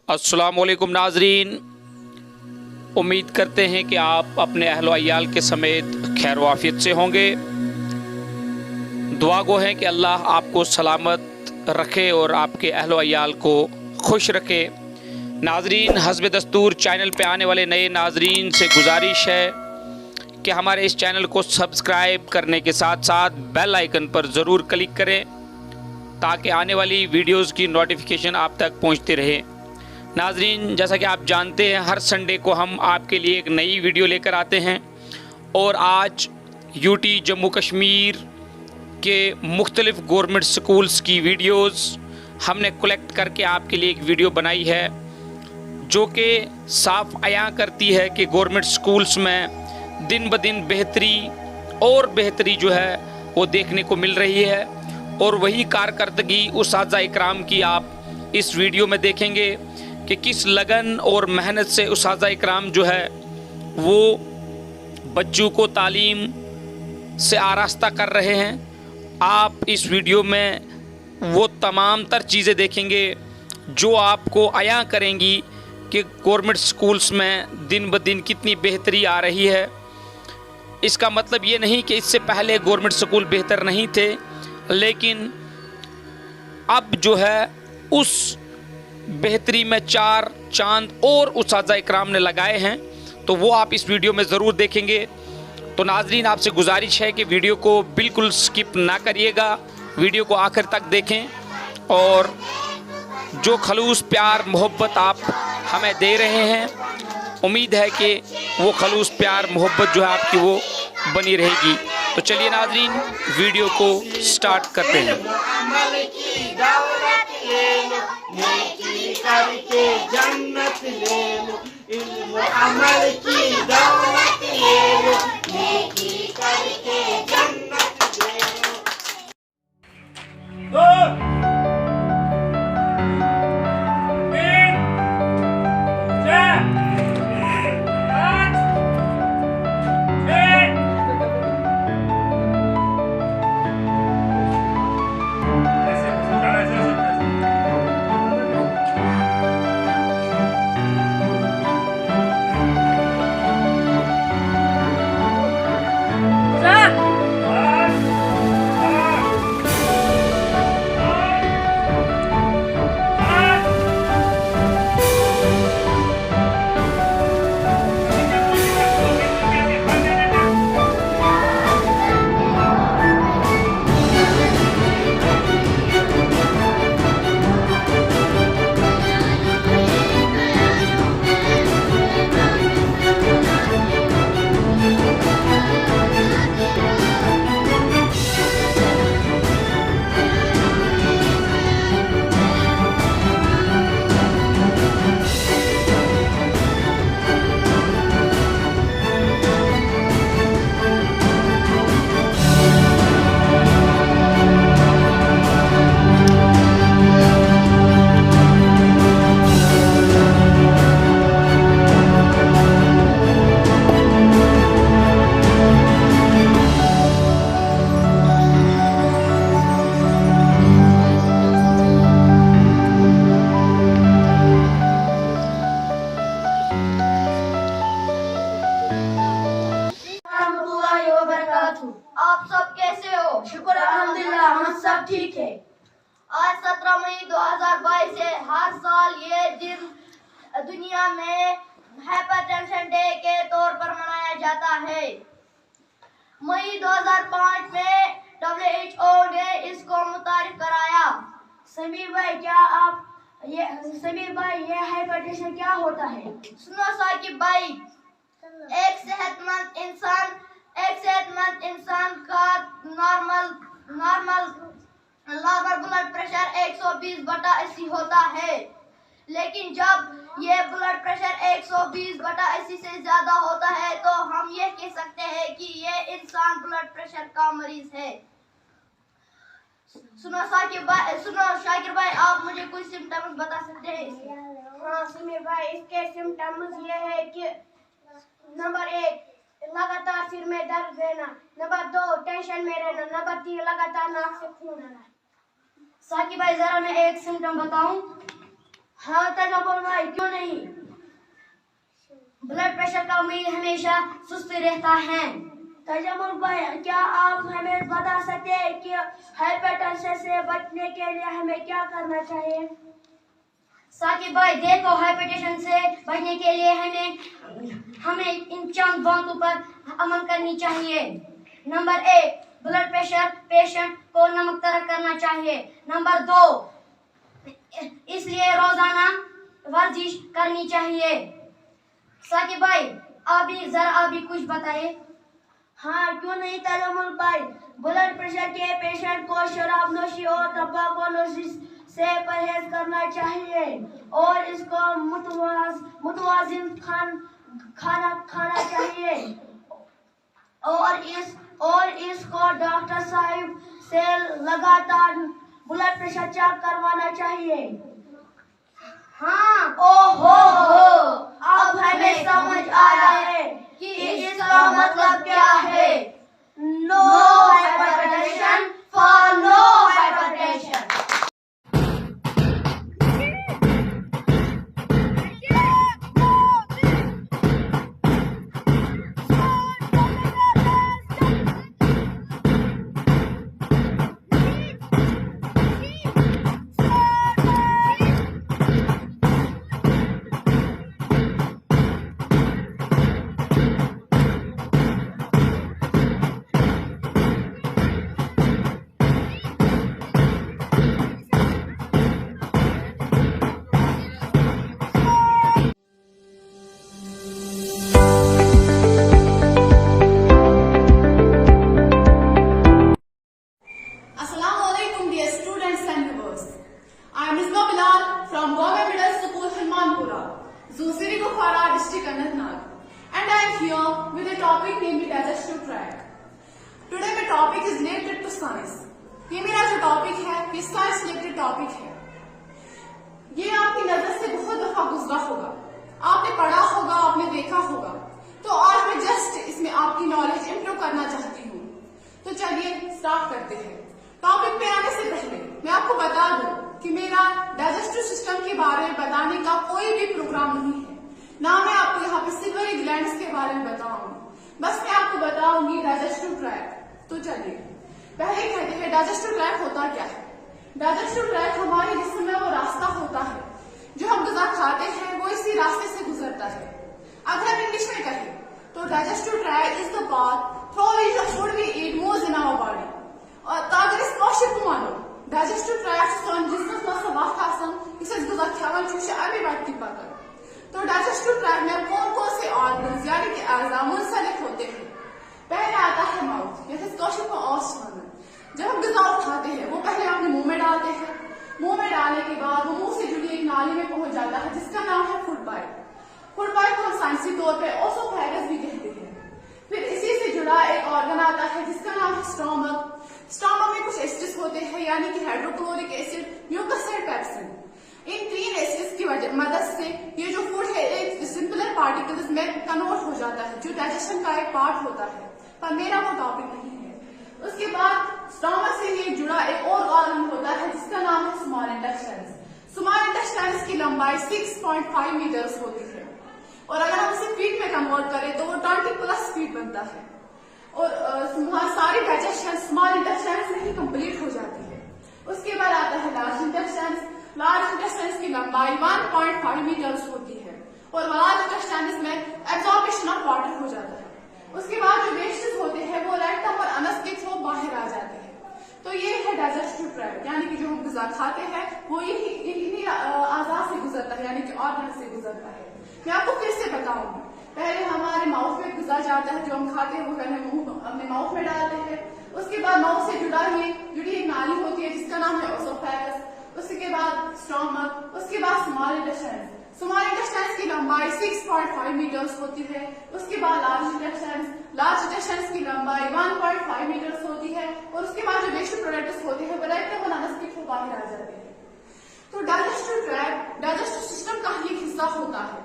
अस्सलाम वालेकुम नाजरीन, उम्मीद करते हैं कि आप अपने अहल व अयाल के समेत खैर वाफियत से होंगे। दुआ गो है कि अल्लाह आपको सलामत रखे और आपके अहल व अयाल को खुश रखे। नाजरीन, हस्ब दस्तूर चैनल पे आने वाले नए नाजरीन से गुजारिश है कि हमारे इस चैनल को सब्सक्राइब करने के साथ साथ बेल आइकन पर ज़रूर क्लिक करें ताकि आने वाली वीडियोस की नोटिफिकेशन आप तक पहुंचती रहे। नाजरीन, जैसा कि आप जानते हैं, हर संडे को हम आपके लिए एक नई वीडियो लेकर आते हैं और आज यूटी जम्मू कश्मीर के मुख्तलिफ गवर्नमेंट स्कूल्स की वीडियोस हमने कलेक्ट करके आपके लिए एक वीडियो बनाई है जो कि साफ अयां करती है कि गवर्नमेंट स्कूल्स में दिन ब दिन बेहतरी जो है वो देखने को मिल रही है और वही कारकर्दगी उस्ताज़ा इकराम की आप इस वीडियो में देखेंगे कि किस लगन और मेहनत से उस्ताज़ा इकराम जो है वो बच्चों को तालीम से आरास्ता कर रहे हैं। आप इस वीडियो में वो तमाम तर चीज़ें देखेंगे जो आपको अयां करेंगी कि गवर्नमेंट स्कूल्स में दिन ब दिन कितनी बेहतरी आ रही है। इसका मतलब ये नहीं कि इससे पहले गवर्नमेंट स्कूल बेहतर नहीं थे, लेकिन अब जो है उस बेहतरी में चार चांद और उस्ताज़ा इकराम ने लगाए हैं, तो वो आप इस वीडियो में ज़रूर देखेंगे। तो नाजरीन, आपसे गुजारिश है कि वीडियो को बिल्कुल स्किप ना करिएगा, वीडियो को आखिर तक देखें और जो खलूस प्यार मोहब्बत आप हमें दे रहे हैं, उम्मीद है कि वो खलूस प्यार मोहब्बत जो है आपकी वो बनी रहेगी। तो चलिए नाजरीन, वीडियो को स्टार्ट करते हैं। करके जन्नत ले लो, इल्म अमल की दौलत ले लो, नेकी करके जन्नत ले लो। दो, तीन, चार, पाँच, छः, आप सब कैसे हो? शुक्र अल्हम्दुलिल्लाह, हम सब ठीक है। आज 17 मई 2022 है। हर साल ये दिन दुनिया में हाइपरटेंशन डे के तौर पर मनाया जाता है। मई 2005 में WHO ने इसको मुतारिफ कराया। समीर भाई, ये हाइपरटेंशन क्या होता है? सुनो साकिब भाई, एक सेहतमंद इंसान का नॉर्मल ब्लड प्रेशर 120/80 होता है, लेकिन जब ये ब्लड प्रेशर 120/80 से ज्यादा होता है तो हम ये कह सकते हैं कि ये इंसान ब्लड प्रेशर का मरीज है। सुनो शाकिर भाई, आप मुझे कुछ सिम्टम्स बता सकते हैं इसके? हाँ समीर भाई, इसके सिम्टम्स ये है कि नंबर 1 लगातार सिर में दर्द रहना, नंबर 2 टेंशन में रहना, नंबर 3 लगातार नाक से खून आना। साकिब भाई, जरा मैं एक सिम्टम बताऊं। हाँ तजम्मुल भाई, क्यों नहीं। ब्लड प्रेशर का उम्मीद हमेशा सुस्त रहता है। तजम्मुल भाई, क्या आप हमें बता सकते हैं कि हाइपरटेंशन से बचने के लिए हमें क्या करना चाहिए। साकिब भाई देखो, हाइपरटेंशन से बचने के लिए हमें इन चंद बातों पर अमल करनी चाहिए। नंबर 1, ब्लड प्रेशर पेशेंट को नमक तरक करना चाहिए। नंबर 2, इसलिए रोजाना वर्जिश करनी चाहिए। साकिब भाई आप भी कुछ बताइए। हाँ क्यों नहीं तजम्मुल भाई, ब्लड प्रेशर के पेशेंट को शराब नोशी और तंबाकू नोशी से परहेज करना चाहिए और इसको मुतवाजिन खाना खाना चाहिए और इसको डॉक्टर साहब से लगातार ब्लड प्रेशर चेक करवाना चाहिए। हाँ, ओहो अब हमें समझ आया है कि इसका मतलब क्या है। No hypertension for no hypertension. Assalamualaikum dear students and viewers. I am Isma Bilal from Government Middle School Hilmanpura, Zusiri Kuphara district Anantnag, and I am here with a topic named digestive tract. Today my topic is related to science. ये मेरा जो topic है ये science related topic है। ये आपकी नजर से बहुत दफा गुजरा होगा, आपने पढ़ा होगा, आपने देखा होगा, तो आज मैं जस्ट इसमें आपकी नॉलेज इंप्रूव करना चाहती हूँ। तो चलिए स्टार्ट करते हैं। टॉपिक पे आने से पहले मैं आपको बता दूं कि मेरा डाइजेस्टिव सिस्टम के बारे में बताने का कोई भी प्रोग्राम नहीं है, ना मैं आपको यहाँ पे सिल्वरी ग्लैंड्स के बारे में बताऊंगी, बस मैं आपको बताऊंगी डाइजेस्टिव ट्रैक्ट। तो चलिए पहले कहते हैं डाइजेस्टिव ट्रैक्ट होता क्या है। डाइजेस्टिव ट्रैक्ट हमारे जिस्म में वो रास्ता होता है जो हम ग़िज़ा खाते हैं, वो इसी रास्ते से गुजरता है। अगर हम इंग्लिश में कहें तो digestive tract is the path through which the food we eat moves in our body. और अगर इस कौशल को मानो डाइजेस्टिव ट्रैक्ट son जिसमें थोड़ा सा वक्त आसान इसे गुज़ा ख्याल चुके अभी बात की पाकर। तो डाइजेस्टिव ट्रैक्ट में कौन कौन से ऑर्गन्स यानी कि अज़ा मुंसलिक होते हैं। पहले आता है माउथ, यह कौशल को और जब हम ग़िज़ा उठाते हैं वो पहले अपने मुंह में डालते हैं, मुंह में डालने के बाद वो मुंह से जुड़ी एक नाली में पहुंच जाता है जिसका नाम है फूड पाइप। फूड पाइप को हम साइंसी तौर पे ओसोफेगस भी कहते हैं। फिर इसी से जुड़ा एक ऑर्गन आता है जिसका नाम है स्टोमक। स्टोमक में कुछ एसिड्स होते हैं यानी कि hydrochloric acid, mucus and pepsin. इन 3 एसिड्स की मदद से ये जो फूड है एक सिंपलर पार्टिकल्स में कन्वर्ट हो जाता है जो डाइजेशन का एक पार्ट होता है, पर मेरा वो टॉपिक नहीं है। उसके बाद स्टोमक से ये जुड़ा एक और ऑर्गन होता है जिसका नाम है स्मॉल इंटेस्टाइन्स। स्मॉल इंटेस्टाइन्स की लंबाई 6.5 मीटर्स होती है और अगर हम इसे फीट में कन्वर्ट करें तो वो 20+ फीट बनता है। और सारी डाइजेशन स्मॉल इंटेस्टाइन्स में ही कंप्लीट हो जाती है। उसके बाद आता है लार्ज इंटेस्टाइन्स। लार्ज इंटेस्टाइन्स की लंबाई 1.5 मीटर्स होती है और लार्ज इंटेस्टाइन्स में एब्जॉर्प्शन ऑफ वाटर हो जाता है। उसके बाद जो वेस्टेज होते हैं वो रेक्टम और अनस के थ्रू बाहर आ जाते हैं। तो ये है डाइजेस्टिव ट्रैक्ट, यानी कि जो हम ग़िज़ा खाते हैं वो इन्हीं अज़ा से गुजरता है यानी कि ऑर्गन से गुजरता है। मैं आपको फिर से बताऊंगी। पहले हमारे माउथ में ग़िज़ा जाता है, जो हम खाते हैं वो पहले मुंह अपने माउथ में डालते हैं। उसके बाद माउथ से जुड़ी एक नाली होती है जिसका नाम है ओसोफेगस। उसके बाद स्टोमक, उसके बाद स्मॉल इंटेस्टाइन्स। स्मॉल इंटेस्टाइन्स की लंबाई 6.5 मीटर्स होती है। उसके बाद लार्ज इंटेस्टाइन्स की लंबाई 1.5 मीटर्स होती है और उसके बाद जो वेस्ट प्रोडक्ट्स होते हैं वो रेक्टम और अनस के थ्रू बाहर आ जाते हैं। तो डाइजेस्टिव ट्रैक्ट डाइजेस्टिव सिस्टम का ही हिस्सा होता है।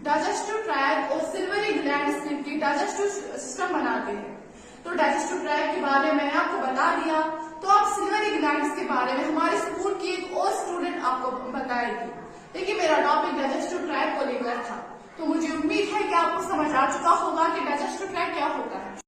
डाइजेस्टिव ट्रैक्ट और सिल्वरी ग्लैंड्स मिलकर डाइजेस्टिव सिस्टम बनाते हैं। तो डाइजेस्टिव ट्रैक्ट के बारे में आपको बता दिया, तो आप सिल्वरी ग्लैंड्स के बारे में हमारे स्कूल की एक और स्टूडेंट आपको बताएगी। देखिए मेरा टॉपिक डाइजेस्टिव ट्रैक्ट को लेकर था, तो मुझे उम्मीद है कि आपको समझ आ चुका होगा कि डाइजेस्टिव ट्रैक्ट क्या होता है।